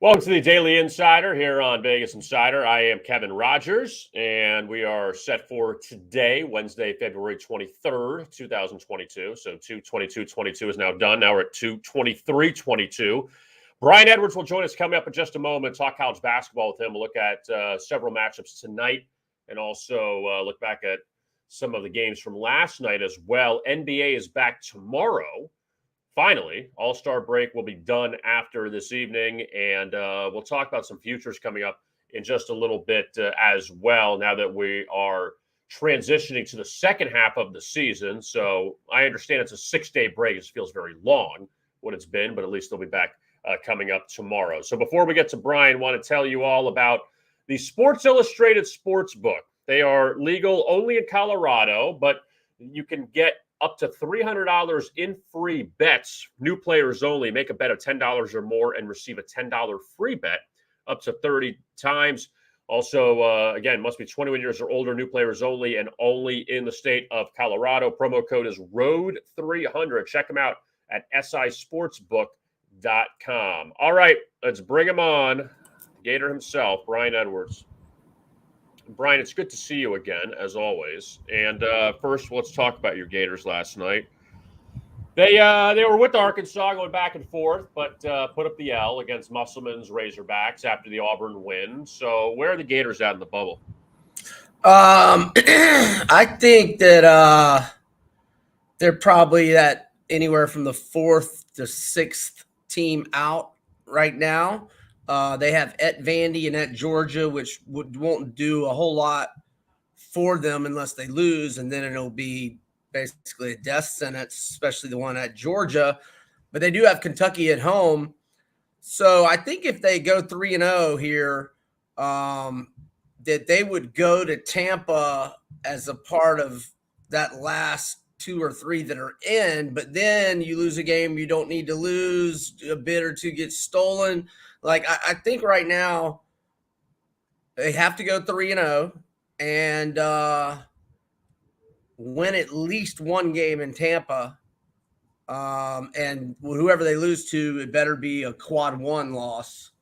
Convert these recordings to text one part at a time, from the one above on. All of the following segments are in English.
Welcome to the Daily Insider here on Vegas Insider. I am Kevin Rogers, and we are set for today, Wednesday, February 23rd, 2022. So 2/22/22 is now done. Now we're at 2/23/22. Brian Edwards will join us coming up in just a moment, talk college basketball with him. We'll look at several matchups tonight and also look back at some of the games from last night as well. NBA is back tomorrow. Finally, All-Star break will be done after this evening, and we'll talk about some futures coming up in just a little bit as well, now that we are transitioning to the second half of the season. So I understand it's a 6-day break. It feels very long, what it's been, but at least they'll be back coming up tomorrow. So before we get to Brian, I want to tell you all about the Sports Illustrated Sportsbook. They are legal only in Colorado, but you can get up to $300 in free bets, new players only. Make a bet of $10 or more and receive a $10 free bet up to 30 times. Also, again, must be 21 years or older, new players only, and only in the state of Colorado. Promo code is ROAD300. Check them out at sisportsbook.com. All right, let's bring him on. Gator himself, Brian Edwards. Brian, it's good to see you again, as always. And first, let's talk about your Gators last night. They were with Arkansas, going back and forth, but put up the L against Musselman's Razorbacks after the Auburn win. So where are the Gators at in the bubble? I think that they're probably at anywhere from the 4th to 6th team out right now. They have at Vandy and at Georgia, which won't do a whole lot for them unless they lose, and then it'll be basically a death sentence, especially the one at Georgia. But they do have Kentucky at home. So I think if they go 3-0 here, that they would go to Tampa as a part of that last 2 or 3 that are in. But then you lose a game you don't need to lose, a bid or two gets stolen. Like, I think right now they have to go 3-0 and win at least one game in Tampa. And whoever they lose to, it better be a quad 1 loss.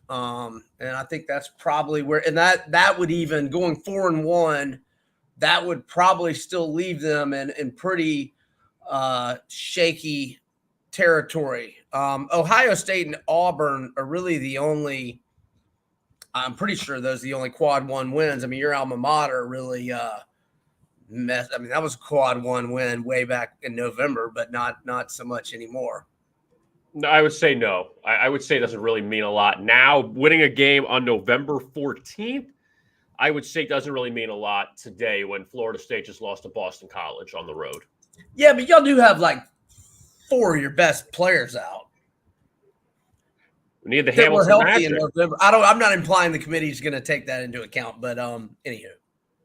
And I think that's probably where – and that would even – going 4-1, that would probably still leave them in pretty shaky territory. Ohio State and Auburn are really the only, I'm pretty sure those are the only quad 1 wins. I mean, your alma mater really that was a quad 1 win way back in November, but not so much anymore. No, I would say no. I would say it doesn't really mean a lot. Now, winning a game on November 14th, I would say doesn't really mean a lot today when Florida State just lost to Boston College on the road. Yeah, but y'all do have like 4 of your best players out. We need the Hamilton Magic. I'm not implying the committee's going to take that into account, but anywho.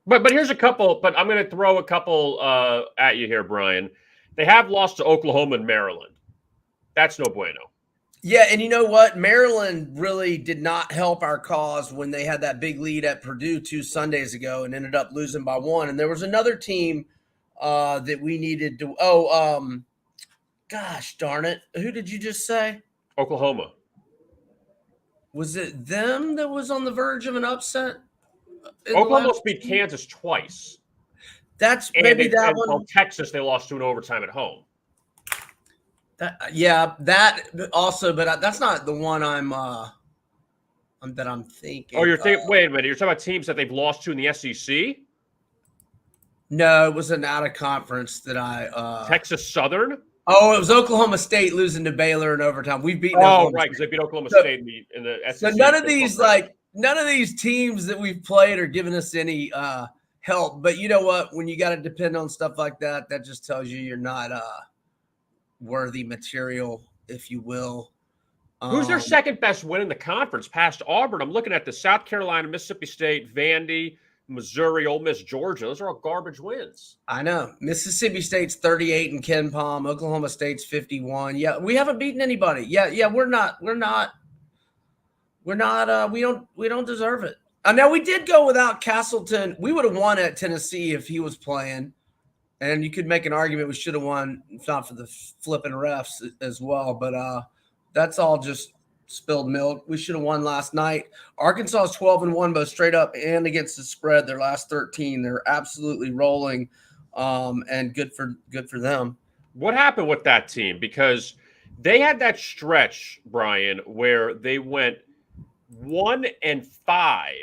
But here's a couple. But I'm going to throw a couple at you here, Brian. They have lost to Oklahoma and Maryland. That's no bueno. Yeah, and you know what? Maryland really did not help our cause when they had that big lead at Purdue 2 Sundays ago and ended up losing by 1. And there was another team that we needed to. Gosh darn it. Who did you just say? Oklahoma. Was it them that was on the verge of an upset? Oklahoma beat Kansas twice. That's maybe that one. Texas, they lost to an overtime at home. That also, but that's not the one I'm thinking. Oh, you're thinking? Wait a minute. You're talking about teams that they've lost to in the SEC? No, it was an out of conference that I. Texas Southern. Oh, it was Oklahoma State losing to Baylor in overtime. We've beaten. Oh, right, because they beat Oklahoma State in the SEC. So none of these teams that we've played are giving us any help. But you know what? When you got to depend on stuff like that, that just tells you you're not worthy material, if you will. Who's their second best win in the conference past Auburn? I'm looking at the South Carolina, Mississippi State, Vandy, Missouri, Ole Miss, Georgia. Those are all garbage wins. I know. Mississippi State's 38 in Ken Palm. Oklahoma State's 51. Yeah, we haven't beaten anybody. Yeah, we don't deserve it. Now we did go without Castleton. We would have won at Tennessee if he was playing. And you could make an argument we should have won if not for the flipping refs as well. But that's all just spilled milk. We should have won last night. Arkansas is 12-1, both straight up and against the spread. Their last 13, they're absolutely rolling, and good for them. What happened with that team? Because they had that stretch, Brian, where they went 1-5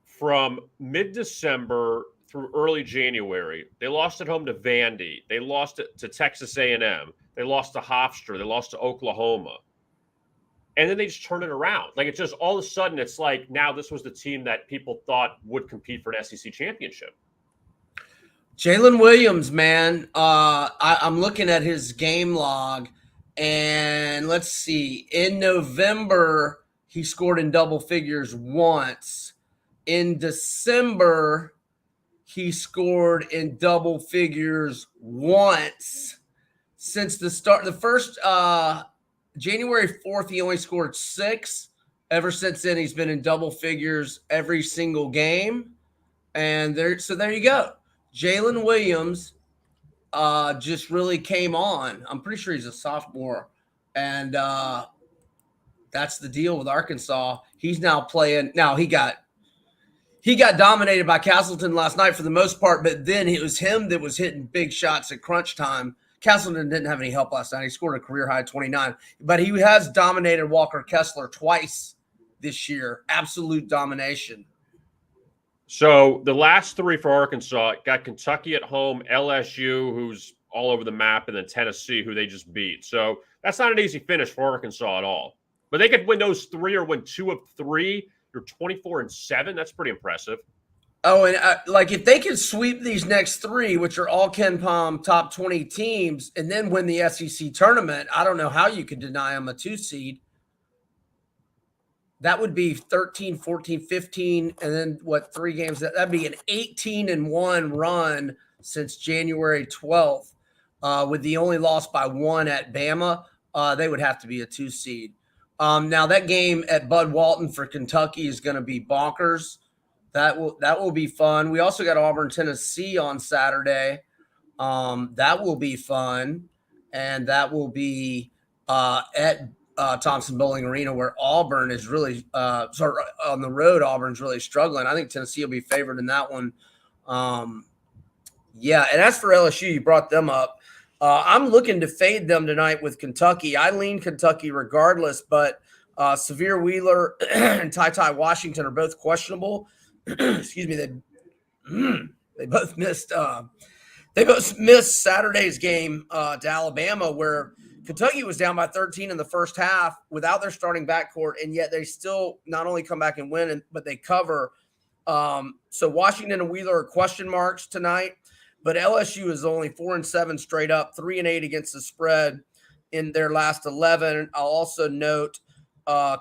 from mid-December through early January. They lost at home to Vandy. They lost it to Texas A&M. They lost to Hofstra. They lost to Oklahoma. And then they just turn it around. Like, it's just all of a sudden, it's like now this was the team that people thought would compete for an SEC championship. Jalen Williams, man, I'm looking at his game log, and let's see. In November, he scored in double figures once. In December, he scored in double figures once. Since the start, the first January 4th, he only scored 6. Ever since then, he's been in double figures every single game. And there you go. Jalen Williams just really came on. I'm pretty sure he's a sophomore. And that's the deal with Arkansas. He's now playing. Now, he got dominated by Castleton last night for the most part, but then it was him that was hitting big shots at crunch time. Castleton didn't have any help last night. He scored a career-high 29. But he has dominated Walker Kessler twice this year. Absolute domination. So the last 3 for Arkansas got Kentucky at home, LSU, who's all over the map, and then Tennessee, who they just beat. So that's not an easy finish for Arkansas at all. But they could win those 3 or win 2 of 3. You're 24-7. That's pretty impressive. Oh, and like if they can sweep these next 3, which are all Ken Palm top 20 teams, and then win the SEC tournament, I don't know how you could deny them a 2 seed. That would be 13, 14, 15, and then 3 games? That'd be an 18-1 run since January 12th, with the only loss by 1 at Bama. They would have to be a 2 seed. Now that game at Bud Walton for Kentucky is going to be bonkers. That will be fun. We also got Auburn, Tennessee on Saturday. That will be fun, and that will be at Thompson Bowling Arena, where Auburn is really on the road. Auburn's really struggling. I think Tennessee will be favored in that one. Yeah, and as for LSU, you brought them up. I'm looking to fade them tonight with Kentucky. I lean Kentucky regardless, but Xavier Wheeler and Ty Washington are both questionable. Excuse me. They both missed. They both missed Saturday's game to Alabama, where Kentucky was down by 13 in the first half without their starting backcourt, and yet they still not only come back and win, but they cover. So Washington and Wheeler are question marks tonight, but LSU is only 4-7 straight up, 3-8 against the spread in their last 11. I'll also note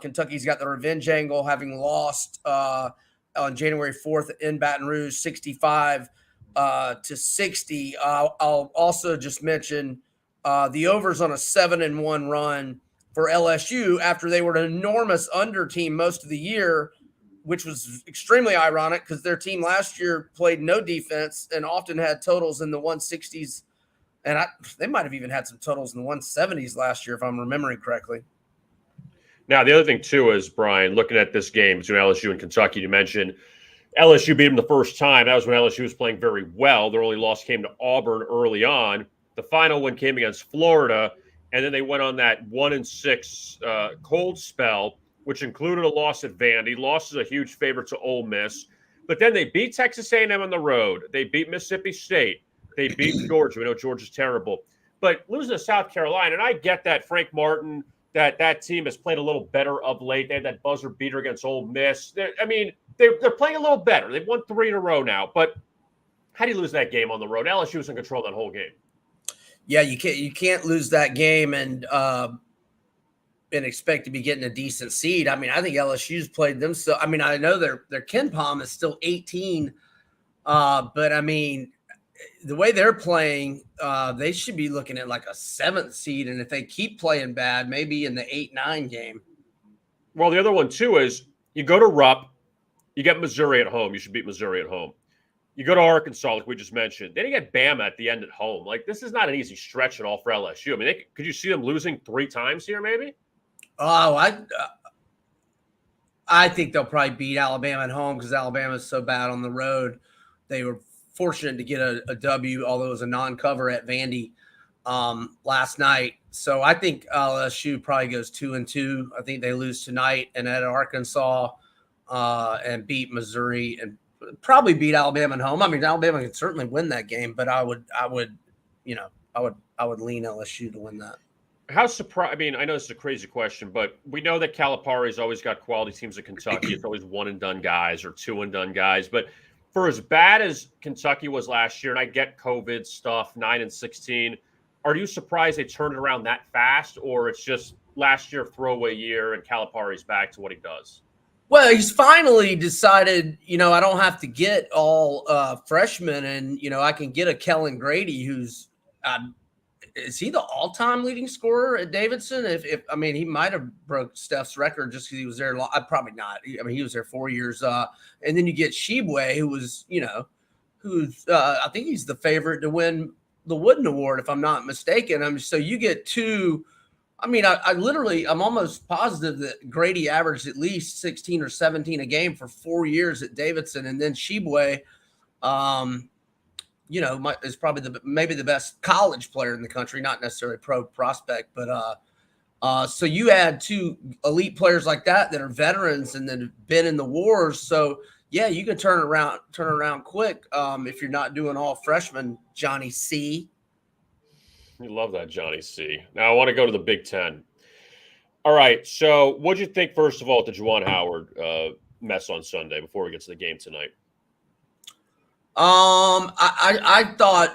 Kentucky's got the revenge angle, having lost on January 4th in Baton Rouge, 65 to 60. I'll also just mention the overs on a 7-1 run for LSU after they were an enormous under team most of the year, which was extremely ironic because their team last year played no defense and often had totals in the 160s. And they might have even had some totals in the 170s last year, if I'm remembering correctly. Now, the other thing, too, is, Brian, looking at this game between LSU and Kentucky, you mentioned LSU beat them the first time. That was when LSU was playing very well. Their only loss came to Auburn early on. The final one came against Florida, and then they went on that 1-6 cold spell, which included a loss at Vandy. Loss is a huge favorite to Ole Miss. But then they beat Texas A&M on the road. They beat Mississippi State. They beat Georgia. We know Georgia's terrible. But losing to South Carolina, and I get that Frank Martin, that team has played a little better of late. They had that buzzer beater against Ole Miss. They're playing a little better. They've won 3 in a row now. But how do you lose that game on the road? LSU was in control of that whole game. Yeah, you can't lose that game and expect to be getting a decent seed. I mean, I think LSU's played them. So, I mean, I know their Ken Palm is still 18, but I mean, the way they're playing, they should be looking at like a 7th seed, and if they keep playing bad, maybe in the 8-9 game. Well, the other one too is you go to Rupp, you get Missouri at home. You should beat Missouri at home. You go to Arkansas, like we just mentioned. Then you get Bama at the end at home. Like, this is not an easy stretch at all for LSU. I mean, could you see them losing 3 times here, maybe? Oh, I think they'll probably beat Alabama at home because Alabama is so bad on the road. They were fortunate to get a W, although it was a non-cover at Vandy last night. So I think LSU probably goes 2-2. I think they lose tonight and at Arkansas and beat Missouri and probably beat Alabama at home. I mean, Alabama can certainly win that game, but I would lean LSU to win that. How surprised? I mean, I know this is a crazy question, but we know that Calipari's always got quality teams at Kentucky. It's always one and done guys or two and done guys. But for as bad as Kentucky was last year, and I get COVID stuff, 9-16, are you surprised they turned it around that fast, or it's just last year throwaway year and Calipari's back to what he does? Well, he's finally decided, I don't have to get all freshmen, and I can get a Kellen Grady who's. Is he the all-time leading scorer at Davidson? If I mean, he might have broke Steph's record just because he was there. Probably not. I mean, he was there 4 years. And then you get Shibwe, who was, who's I think he's the favorite to win the Wooden Award, if I'm not mistaken. So you get two. I mean, I'm almost positive that Grady averaged at least 16 or 17 a game for 4 years at Davidson, and then Shibwe. Is probably maybe the best college player in the country, not necessarily a pro prospect, but so you add two elite players like that are veterans and then have been in the wars. So yeah, you can turn around quick if you're not doing all freshmen, Johnny C. You love that, Johnny C. Now I want to go to the Big Ten. All right, so what'd you think first of all at the Juwan Howard mess on Sunday before we get to the game tonight? I thought,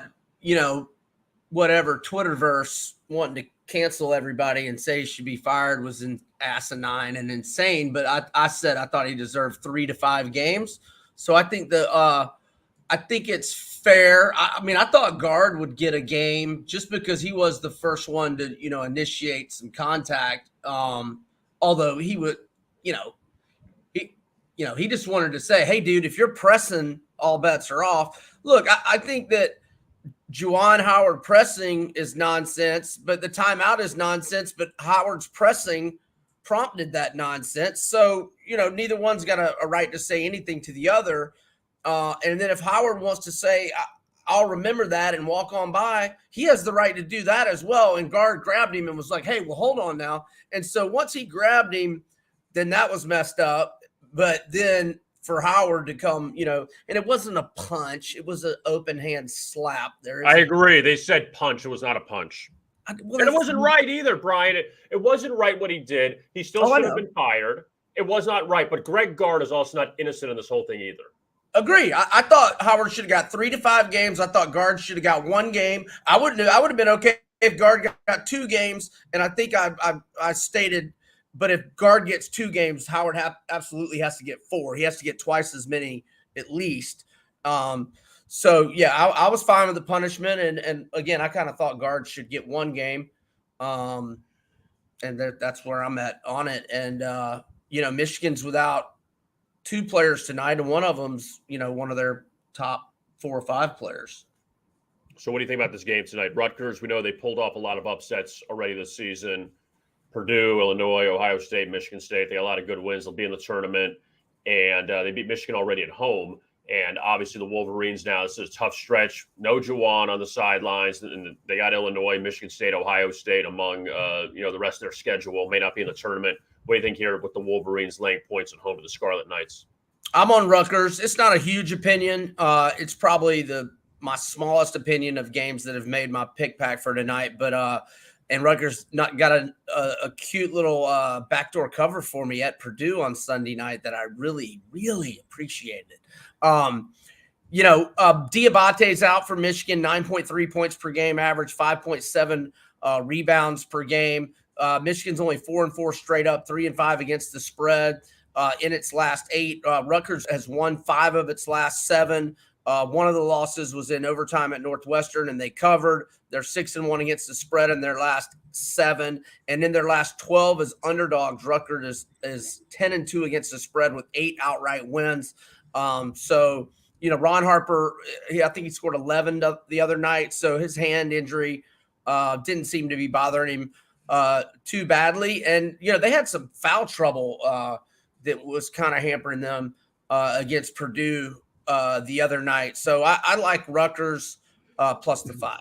whatever Twitterverse wanting to cancel everybody and say he should be fired was asinine and insane. But I said I thought he deserved 3 to 5 games. So I think I think it's fair. I mean, I thought guard would get a game just because he was the first one to, initiate some contact. Although he would, he just wanted to say, hey, dude, if you're pressing, all bets are off. Look, I think that Juwan Howard pressing is nonsense, but the timeout is nonsense, but Howard's pressing prompted that nonsense. So, neither one's got a right to say anything to the other. And then if Howard wants to say, I'll remember that and walk on by, he has the right to do that as well. And guard grabbed him and was like, hey, well, hold on now. And so once he grabbed him, then that was messed up. But then for Howard to come, and it wasn't a punch. It was an open hand slap. I agree. They said punch. It was not a punch. And it wasn't right either, Brian. It wasn't right what he did. He still should have been fired. It was not right. But Greg Gard is also not innocent in this whole thing either. Agree. I thought Howard should have got 3 to 5 games. I thought Gard should have got 1 game. I would have been okay if Gard got 2 games. And I think I stated, but if Gard gets 2 games, Howard absolutely has to get 4. He has to get twice as many at least. So yeah, I was fine with the punishment. And again, I kind of thought Gard should get 1 game. And that's where I'm at on it. And Michigan's without 2 players tonight, and one of them's, one of their top 4 or 5 players. So what do you think about this game tonight? Rutgers, we know they pulled off a lot of upsets already this season. Purdue, Illinois, Ohio State, Michigan State, they got a lot of good wins. They'll be in the tournament, and they beat Michigan already at home. And obviously the Wolverines now, this is a tough stretch. No Juwan on the sidelines, and they got Illinois, Michigan State, Ohio State among, the rest of their schedule. May not be in the tournament. What do you think here with the Wolverines laying points at home to the Scarlet Knights? I'm on Rutgers. It's not a huge opinion. It's probably my smallest opinion of games that have made my pick pack for tonight. But and Rutgers not got a cute little backdoor cover for me at Purdue on Sunday night that I really, really appreciated. Diabate's out for Michigan, 9.3 points per game average, 5.7 rebounds per game. Michigan's only 4-4 straight up, 3-5 against the spread in its last 8. Rutgers has won 5 of its last 7. One of the losses was in overtime at Northwestern, and they covered. They're 6-1 against the spread in their last 7, and in their last 12 as underdogs. Rutgers is 10-2 against the spread with 8 outright wins. Ron Harper, I think he scored 11 the other night, so his hand injury didn't seem to be bothering him too badly. And, they had some foul trouble that was kind of hampering them against Purdue the other night. So I like Rutgers plus the 5.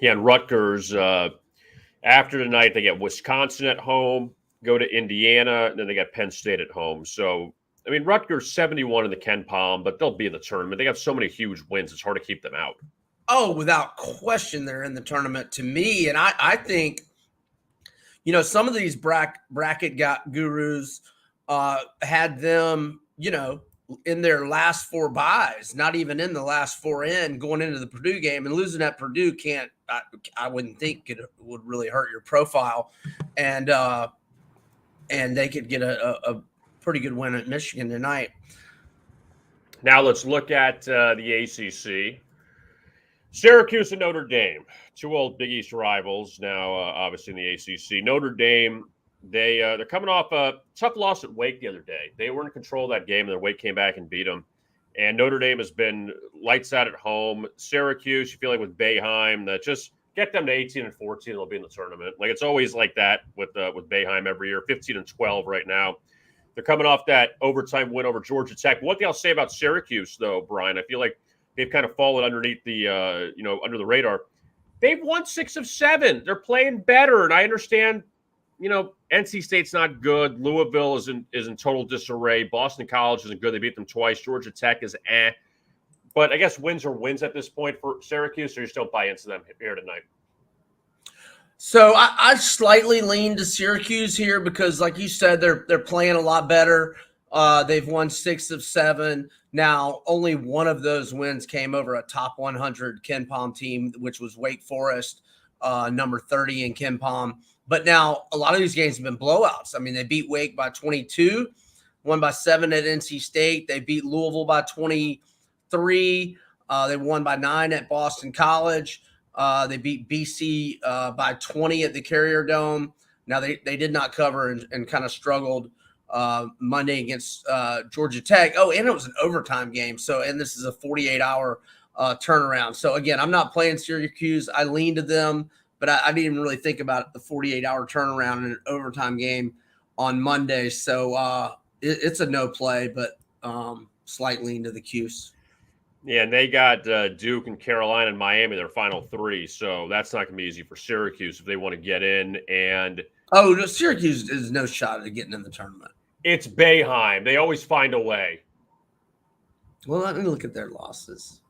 Yeah, and Rutgers, after tonight, they get Wisconsin at home, go to Indiana, and then they got Penn State at home. So, I mean, Rutgers 71 in the Ken Palm, but they'll be in the tournament. They have so many huge wins, it's hard to keep them out. Oh, without question, they're in the tournament to me. And I think, some of these bracket gurus had them, in their last 4 buys, not even in the last 4 going into the Purdue game, and losing at Purdue I wouldn't think it would really hurt your profile. And they could get a pretty good win at Michigan tonight. Now let's look at the ACC. Syracuse and Notre Dame, 2 old Big East rivals now, obviously in the ACC. Notre Dame, they're coming off a tough loss at Wake the other day. They were in control of that game, and their Wake came back and beat them. And Notre Dame has been lights out at home. Syracuse, you feel like with Boeheim, that just get them to 18 and 14, they'll be in the tournament. Like, it's always like that with Boeheim every year. 15 and 12 right now. They're coming off that overtime win over Georgia Tech. One thing I'll say about Syracuse, though, Brian, I feel like they've kind of fallen underneath the, under the radar. They've won 6 of 7. They're playing better, and I understand. NC State's not good. Louisville is in total disarray. Boston College isn't good. They beat them twice. Georgia Tech is eh. But I guess wins are wins at this point for Syracuse, or you still buy into them here tonight? So I slightly lean to Syracuse here because, like you said, they're playing a lot better. They've won 6 of 7. Now, only one of those wins came over a top 100 Ken Palm team, which was Wake Forest, number 30 in Ken Palm. But now a lot of these games have been blowouts. I mean, they beat Wake by 22, won by 7 at NC State. They beat Louisville by 23. They won by 9 at Boston College. They beat BC by 20 at the Carrier Dome. Now, they did not cover and kind of struggled Monday against Georgia Tech. Oh, and it was an overtime game. And this is a 48-hour turnaround. So, again, I'm not playing Syracuse. I lean to them. But I didn't even really think about the 48-hour turnaround in an overtime game on Monday. So it's a no play, but slight lean to the Cuse. Yeah, and they got Duke and Carolina and Miami, their final 3. So that's not going to be easy for Syracuse if they want to get in. And no, Syracuse is no shot at getting in the tournament. It's Boeheim. They always find a way. Well, let me look at their losses.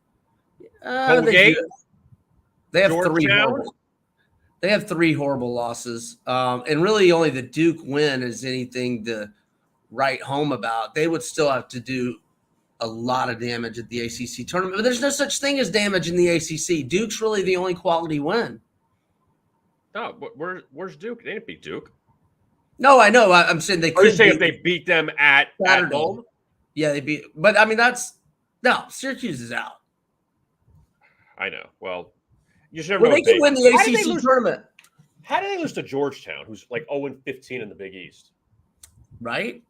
Colgate? They have Georgetown? 3. They have 3 horrible losses. And really only the Duke win is anything to write home about. They would still have to do a lot of damage at the ACC tournament. But there's no such thing as damage in the ACC. Duke's really the only quality win. No, where's Duke? They didn't beat Duke. No, I know. I'm saying they could. Are you saying if they beat them at home? Yeah, they beat. But, I mean, Syracuse is out. I know. Well, you should never know. They could win the ACC tournament. How did they lose to Georgetown, who's like 0-15 in the Big East? Right?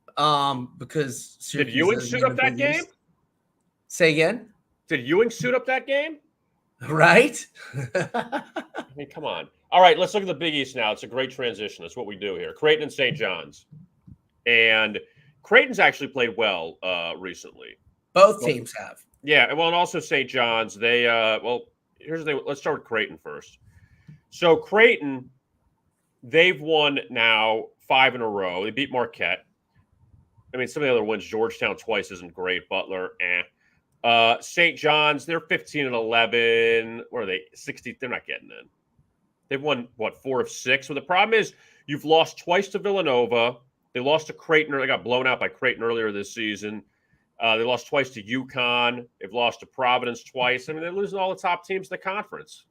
Because Syracuse did Ewing suit up that game? Say again? Did Ewing suit up that game? Right? I mean, come on. All right, let's look at the Big East now. It's a great transition. That's what we do here. Creighton and St. John's. And Creighton's actually played well recently. Both teams have. Yeah, well, and also St. John's. They here's the thing. Let's start with Creighton first. So Creighton, they've won now 5 in a row. They beat Marquette. I mean, some of the other wins, Georgetown twice isn't great. Butler, St. John's, they're 15 and 11. What are they? 60. They're not getting in. They've won 4 of 6. Well, the problem is you've lost twice to Villanova. They lost to Creighton. They got blown out by Creighton earlier this season. They lost twice to UConn. They've lost to Providence twice. I mean, they're losing all the top teams in the conference.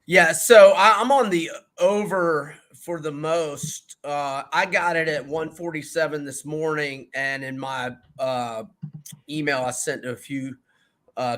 Yeah, so I'm on the over for the most. I got it at 147 this morning, and in my email I sent to a few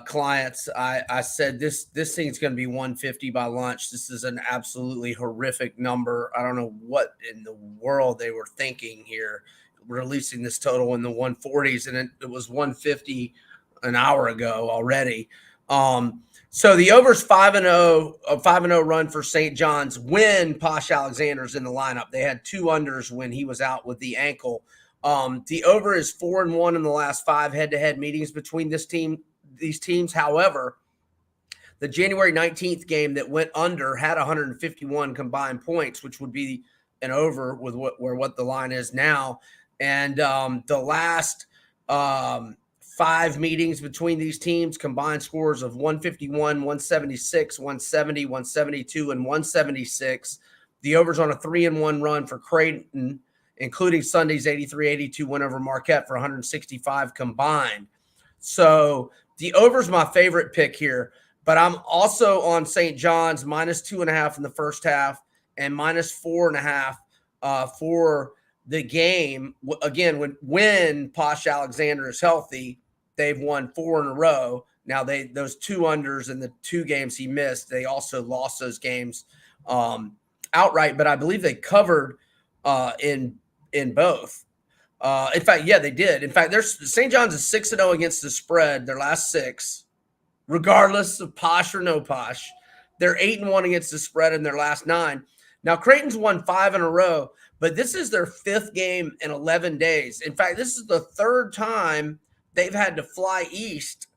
clients, I said this thing's going to be 150 by lunch. This is an absolutely horrific number. I don't know what in the world they were thinking here, releasing this total in the 140s, and it was 150 an hour ago already. So the over's 5-0, a 5-0 run for St. John's when Posh Alexander's in the lineup. They had 2 unders when he was out with the ankle. The over is 4-1 in the last 5 head-to-head meetings between these teams. However, the January 19th game that went under had 151 combined points, which would be an over with what the line is now. And the last 5 meetings between these teams, combined scores of 151, 176, 170, 172, and 176. The over's on a 3-1 run for Creighton, including Sunday's 83-82 win over Marquette for 165 combined. So the over's my favorite pick here, but I'm also on St. John's -2.5 in the first half and -4.5 for the game. Again, when Posh Alexander is healthy, they've won 4 in a row. Now those 2 unders in the 2 games he missed, they also lost those games outright, but I believe they covered in both. In fact, yeah, they did. In fact, St. John's is 6-0 against the spread, their last 6, regardless of Posh or no Posh. They're 8-1 against the spread in their last 9. Now, Creighton's won 5 in a row, but this is their 5th game in 11 days. In fact, this is the 3rd time they've had to fly east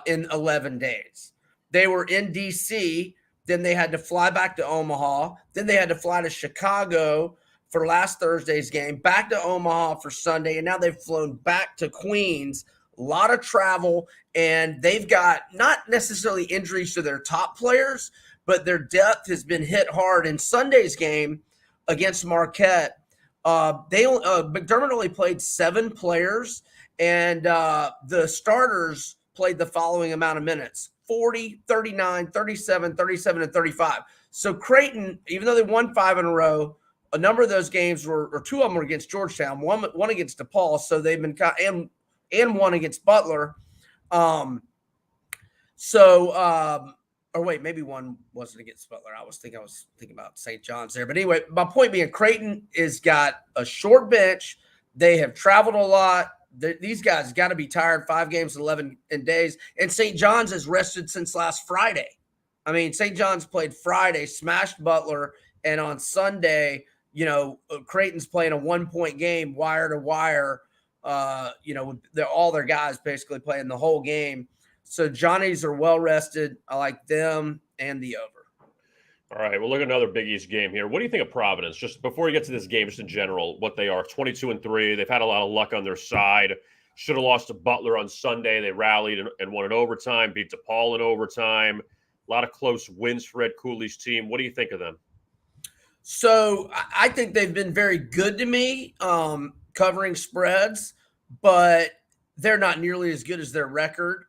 in 11 days. They were in D.C., then they had to fly back to Omaha, then they had to fly to Chicago for last Thursday's game, back to Omaha for Sunday, and now they've flown back to Queens. A lot of travel, and they've got not necessarily injuries to their top players, but their depth has been hit hard. In Sunday's game against Marquette, McDermott only played 7 players, and the starters played the following amount of minutes: 40, 39, 37, 37, and 35. So Creighton, even though they won 5 in a row, a number of those games or 2 of them were against Georgetown, one against DePaul, so they've been and one against Butler. Or wait, maybe one wasn't against Butler. I was thinking about St. John's there. But anyway, my point being, Creighton has got a short bench. They have traveled a lot. These guys got to be tired. 5 games, 11 days. And St. John's has rested since last Friday. I mean, St. John's played Friday, smashed Butler, and on Sunday, Creighton's playing a 1-point game, wire to wire. All their guys basically playing the whole game. So Johnnies are well rested. I like them and the over. All right, we'll look at another Big East game here. What do you think of Providence? Just before we get to this game, just in general, what they are, 22-3. They've had a lot of luck on their side. Should have lost to Butler on Sunday. They rallied and won in overtime, beat DePaul in overtime. A lot of close wins for Ed Cooley's team. What do you think of them? So I think they've been very good to me covering spreads, but they're not nearly as good as their record.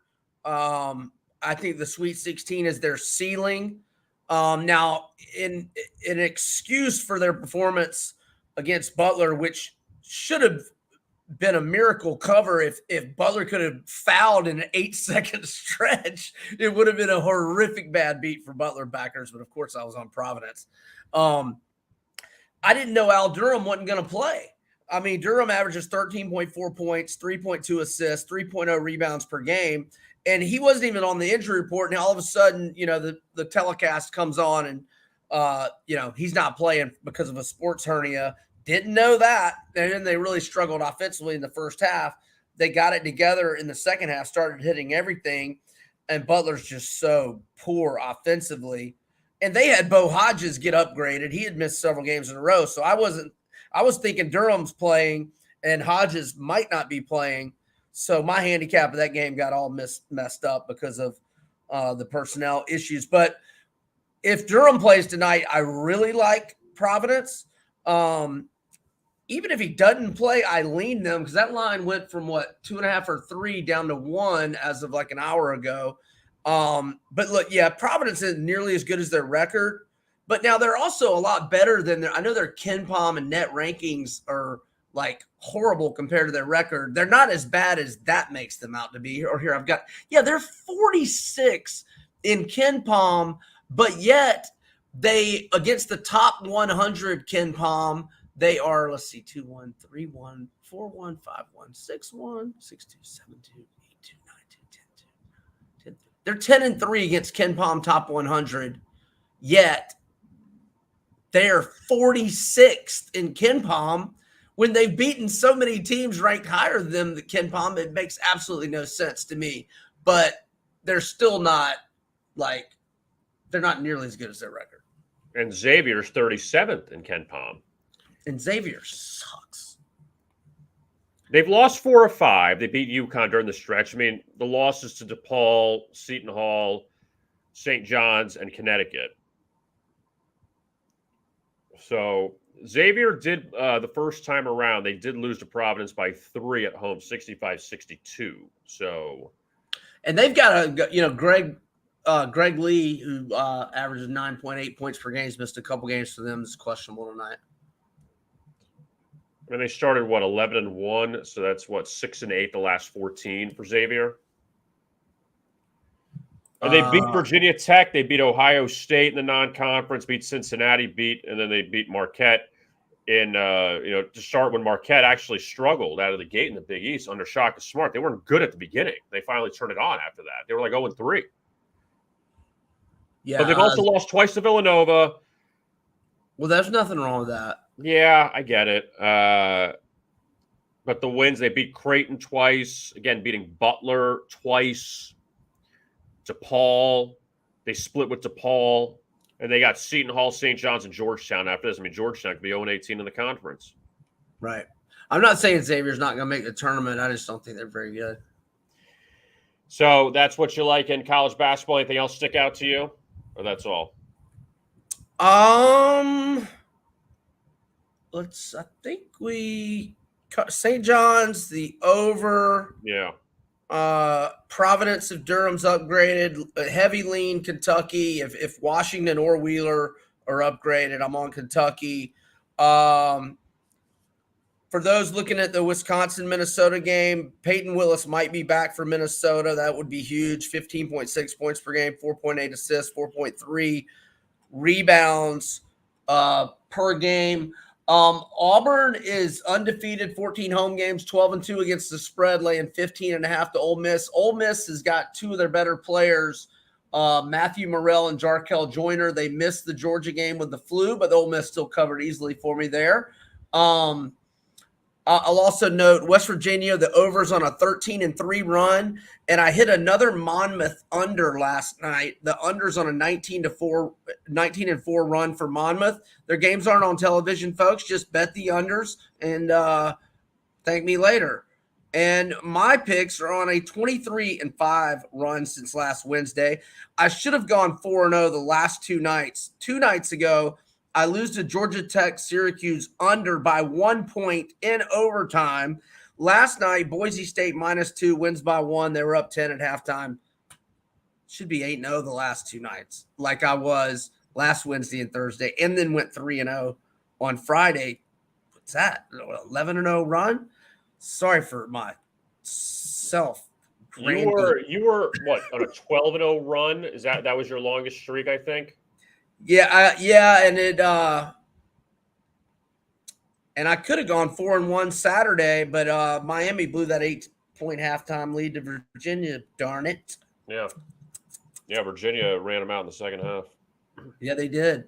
I think the Sweet 16 is their ceiling. Now, in an excuse for their performance against Butler, which should have been a miracle cover if Butler could have fouled in an 8-second stretch, it would have been a horrific bad beat for Butler backers. But of course, I was on Providence. I didn't know Al Durham wasn't going to play. I mean, Durham averages 13.4 points, 3.2 assists, 3.0 rebounds per game. And he wasn't even on the injury report. And all of a sudden, the telecast comes on and, he's not playing because of a sports hernia. Didn't know that. And then they really struggled offensively in the first half. They got it together in the second half, started hitting everything. And Butler's just so poor offensively. And they had Bo Hodges get upgraded. He had missed several games in a row. So I was thinking Durham's playing and Hodges might not be playing. So my handicap of that game got all messed up because of the personnel issues. But if Durham plays tonight, I really like Providence. Even if he doesn't play, I lean them because that line went from 2.5 or 3 down to 1 as of like an hour ago. But look, yeah, Providence isn't nearly as good as their record, but now they're also a lot better than I know their KenPom and net rankings are like horrible compared to their record. They're not as bad as that makes them out to be. Or here they're 46 in KenPom, but yet they, against the top 100 KenPom, they are, 2, 1, 3, 1, 4, 1, 5, 1, 6, 1, 6, 2, 7, 2, 8, 2, 9, 2, 10, 2, 10, They're 10-3 against Ken Palm top 100, yet they're 46th in Ken Palm when they've beaten so many teams ranked higher than them. The Ken Palm, it makes absolutely no sense to me. But they're still not they're not nearly as good as their record. And Xavier's 37th in Ken Palm. And Xavier sucks. They've lost 4 or 5. They beat UConn during the stretch. I mean, the losses to DePaul, Seton Hall, St. John's, and Connecticut. So Xavier did, the first time around, they did lose to Providence by 3 at home, 65-62. So, and they've got Greg Lee, who averages 9.8 points per game, has missed a couple games for them. Is questionable tonight. I mean, they started 11-1, so that's 6-8 the last 14 for Xavier. And they beat Virginia Tech, they beat Ohio State in the non-conference, beat Cincinnati, and then they beat Marquette in to start when Marquette actually struggled out of the gate in the Big East under Shaka Smart. They weren't good at the beginning. They finally turned it on after that. They were 0-3. Yeah, but they've also lost twice to Villanova. Well, there's nothing wrong with that. Yeah, I get it. But the wins, they beat Creighton twice, again, beating Butler twice, DePaul. They split with DePaul, and they got Seton Hall, St. John's, and Georgetown after this. I mean, Georgetown could be 0-18 in the conference. Right. I'm not saying Xavier's not going to make the tournament. I just don't think they're very good. So that's what you like in college basketball. Anything else stick out to you? Or that's all? I think we St. John's, the over. Yeah. Providence of Durham's upgraded. Heavy lean Kentucky. If Washington or Wheeler are upgraded, I'm on Kentucky. For those looking at the Wisconsin-Minnesota game, Peyton Willis might be back for Minnesota. That would be huge. 15.6 points per game, 4.8 assists, 4.3 rebounds per game. Auburn is undefeated, 14 home games, 12-2 against the spread, laying 15.5 to Ole Miss. Ole Miss has got 2 of their better players, Matthew Morrell and Jarkel Joyner. They missed the Georgia game with the flu, but Ole Miss still covered easily for me there. I'll also note West Virginia, the overs on a 13-3 run, and I hit another Monmouth under last night. The unders on a 19-4 run for Monmouth. Their games aren't on television, folks. Just bet the unders and thank me later. And my picks are on a 23-5 run since last Wednesday. I should have gone 4-0 the last 2 nights. 2 nights ago, I lose to Georgia Tech, Syracuse under by 1 point in overtime. Last night, Boise State -2 wins by 1. They were up 10 at halftime. Should be 8-0 the last 2 nights, like I was last Wednesday and Thursday, and then went 3-0 on Friday. What's that? 11-0 run? Sorry for myself. You were what, on a 12-0 run? Is that was your longest streak, I think? Yeah, and and I could have gone 4-1 Saturday, but Miami blew that 8-point halftime lead to Virginia. Darn it! Yeah, Virginia ran them out in the second half. Yeah, they did.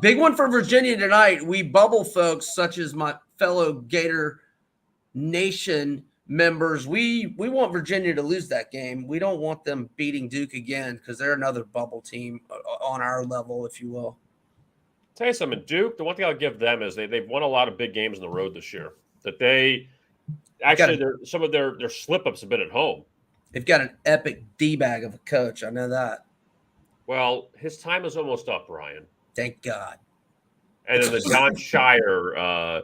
Big one for Virginia tonight. We bubble folks, such as my fellow Gator Nation members. We want Virginia to lose that game. We don't want them beating Duke again because they're another bubble team on our level, if you will. Tell you something, Duke, the one thing I'll give them is they've won a lot of big games on the road this year. That they actually some of their slip-ups have been at home. They've got an epic D-bag of a coach. I know that. Well, his time is almost up, Ryan. Thank God. And then the John Shire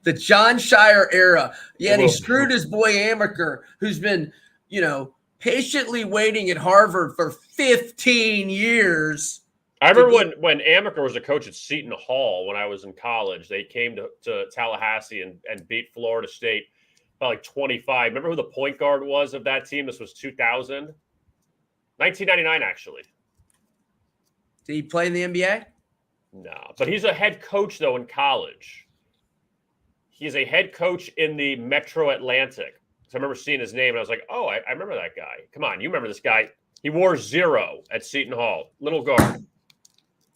the John Shire era. Yeah, and he screwed his boy Amaker, who's been, patiently waiting at Harvard for 15 years. I remember when Amaker was a coach at Seton Hall when I was in college. They came to Tallahassee and beat Florida State by 25. Remember who the point guard was of that team? This was 2000? 1999, actually. Did he play in the NBA? No, but he's a head coach, though, in college. He's a head coach in the Metro Atlantic. So I remember seeing his name, and I was like, oh, I remember that guy. Come on, you remember this guy. He wore 0 at Seton Hall. Little guard.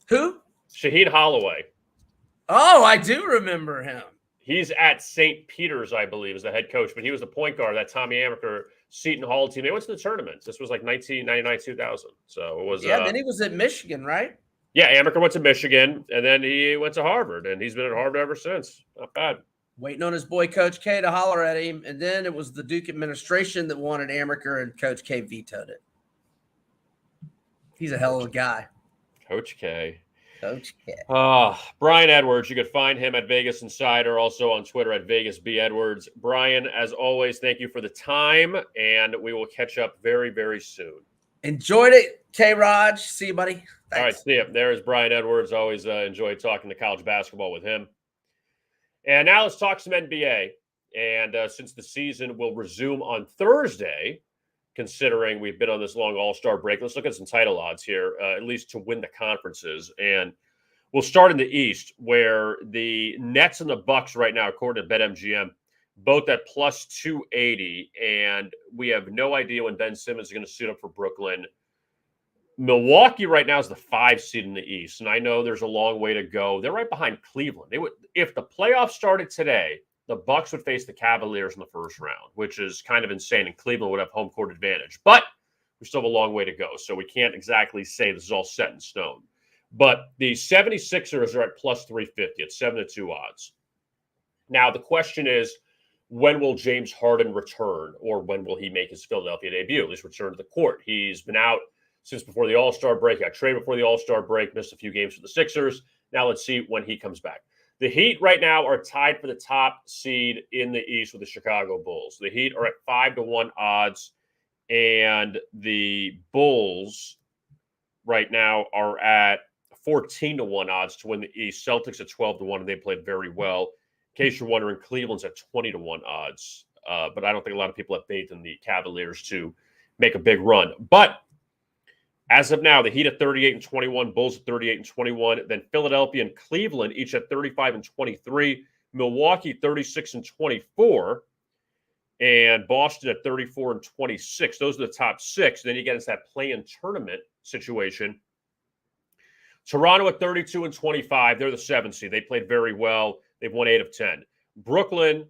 Who? Shahid Holloway. Oh, I do remember him. He's at St. Peter's, I believe, as the head coach, but he was the point guard of that Tommy Amaker Seton Hall team. They went to the tournament. This was like 1999, 2000. So it was. Yeah, then he was at Michigan, right? Yeah, Amaker went to Michigan, and then he went to Harvard, and he's been at Harvard ever since. Not bad. Waiting on his boy Coach K to holler at him, and then it was the Duke administration that wanted Amaker, and Coach K vetoed it. He's a hell of a guy. Coach K. Coach K. Brian Edwards. You could find him at Vegas Insider, also on Twitter at Vegas B Edwards. Brian, as always, thank you for the time, and we will catch up very, very soon. Enjoyed it, K-Raj. See you, buddy. Thanks. All right, see you. There's Brian Edwards. Always enjoyed talking to college basketball with him. And now let's talk some NBA. And since the season will resume on Thursday, considering we've been on this long All-Star break, let's look at some title odds here, at least to win the conferences. And we'll start in the East, where the Nets and the Bucks right now, according to BetMGM, both at plus 280. And we have no idea when Ben Simmons is going to suit up for Brooklyn. Milwaukee right now is the 5 seed in the East, and I know there's a long way to go. They're right behind Cleveland. They would, if the playoffs started today, the Bucks would face the Cavaliers in the first round, which is kind of insane, and Cleveland would have home court advantage. But we still have a long way to go, so we can't exactly say this is all set in stone. But the 76ers are at plus 350. It's 7-2 odds. Now, the question is, when will James Harden return, or when will he make his Philadelphia debut, at least return to the court? He's been out since before the All-Star break. Got traded before the All-Star break, missed a few games for the Sixers. Now let's see when he comes back. The Heat right now are tied for the top seed in the East with the Chicago Bulls. The Heat are at 5-1 odds, and the Bulls right now are at 14-1 odds to win the East. Celtics at 12-1, and they played very well. In case you're wondering, Cleveland's at 20-1 odds, but I don't think a lot of people have faith in the Cavaliers to make a big run. But as of now, the Heat at 38-21, Bulls at 38-21, then Philadelphia and Cleveland each at 35-23, Milwaukee 36-24, and Boston at 34-26. Those are the top 6. Then you get into that play-in tournament situation. Toronto at 32-25. They're the 7th seed. They played very well. They've won 8 of 10. Brooklyn,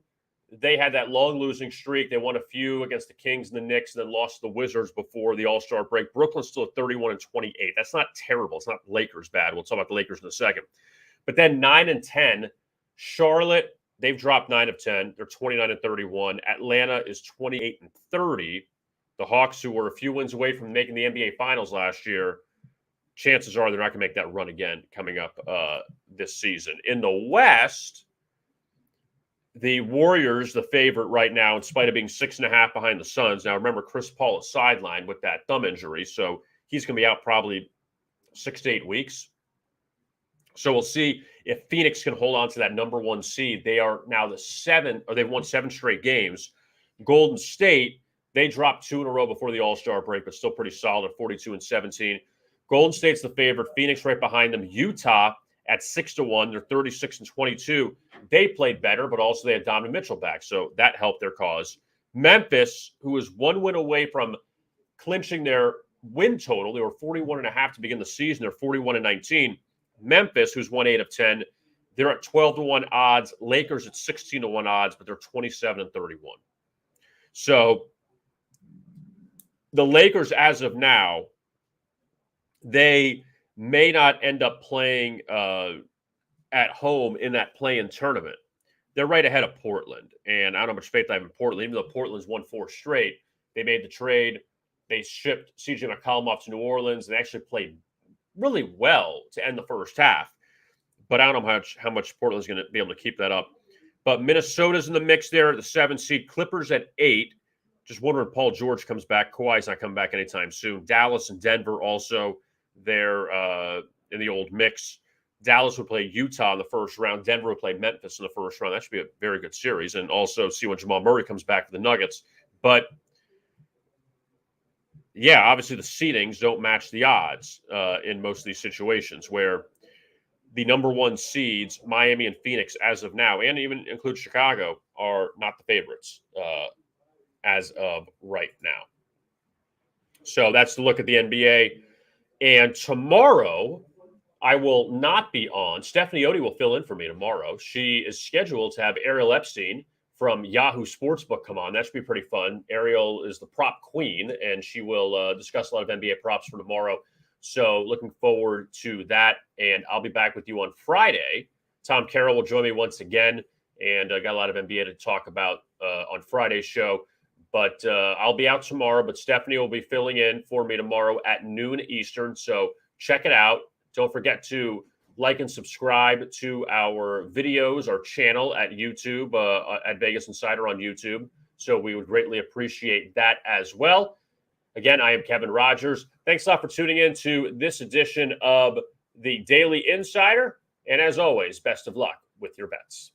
they had that long losing streak. They won a few against the Kings and the Knicks, and then lost to the Wizards before the All-Star break. Brooklyn's still at 31-28. That's not terrible. It's not Lakers bad. We'll talk about the Lakers in a second. But then 9-10, Charlotte, they've dropped 9 of 10. They're 29-31. Atlanta is 28-30. The Hawks, who were a few wins away from making the NBA Finals last year, chances are they're not going to make that run again coming up this season. In the West, the Warriors, the favorite right now, in spite of being 6.5 behind the Suns. Now, remember, Chris Paul is sidelined with that thumb injury, so he's going to be out probably 6 to 8 weeks. So we'll see if Phoenix can hold on to that number 1 seed. They are now the 7, or they've won 7 straight games. Golden State, they dropped 2 in a row before the All-Star break, but still pretty solid at 42-17. Golden State's the favorite. Phoenix right behind them. Utah at 6-1. They're 36-22. They played better, but also they had Donovan Mitchell back, so that helped their cause. Memphis, who is 1 win away from clinching their win total, they were 41.5 to begin the season. They're 41-19. Memphis, who's won 8 of 10, they're at 12-1 odds. Lakers at 16-1 odds, but they're 27-31. So the Lakers, as of now, they may not end up playing at home in that play-in tournament. They're right ahead of Portland, and I don't know how much faith I have in Portland. Even though Portland's won 4 straight, they made the trade. They shipped C.J. McCollum off to New Orleans. They actually played really well to end the first half, but I don't know how much Portland's going to be able to keep that up. But Minnesota's in the mix there, the 7th seed. Clippers at 8. Just wondering if Paul George comes back. Kawhi's not coming back anytime soon. Dallas and Denver also there in the old mix. Dallas would play Utah in the first round. Denver would play Memphis in the first round. That should be a very good series. And also see when Jamal Murray comes back for the Nuggets. But, yeah, obviously the seedings don't match the odds in most of these situations where the number 1 seeds, Miami and Phoenix, as of now, and even include Chicago, are not the favorites as of right now. So that's the look at the NBA. And tomorrow, I will not be on. Stephanie Odie will fill in for me tomorrow. She is scheduled to have Ariel Epstein from Yahoo Sportsbook come on. That should be pretty fun. Ariel is the prop queen, and she will discuss a lot of NBA props for tomorrow. So looking forward to that. And I'll be back with you on Friday. Tom Carroll will join me once again. And I got a lot of NBA to talk about on Friday's show. But I'll be out tomorrow. But Stephanie will be filling in for me tomorrow at noon Eastern. So check it out. Don't forget to like and subscribe to our videos, our channel at YouTube, at Vegas Insider on YouTube. So we would greatly appreciate that as well. Again, I am Kevin Rogers. Thanks a lot for tuning in to this edition of the Daily Insider. And as always, best of luck with your bets.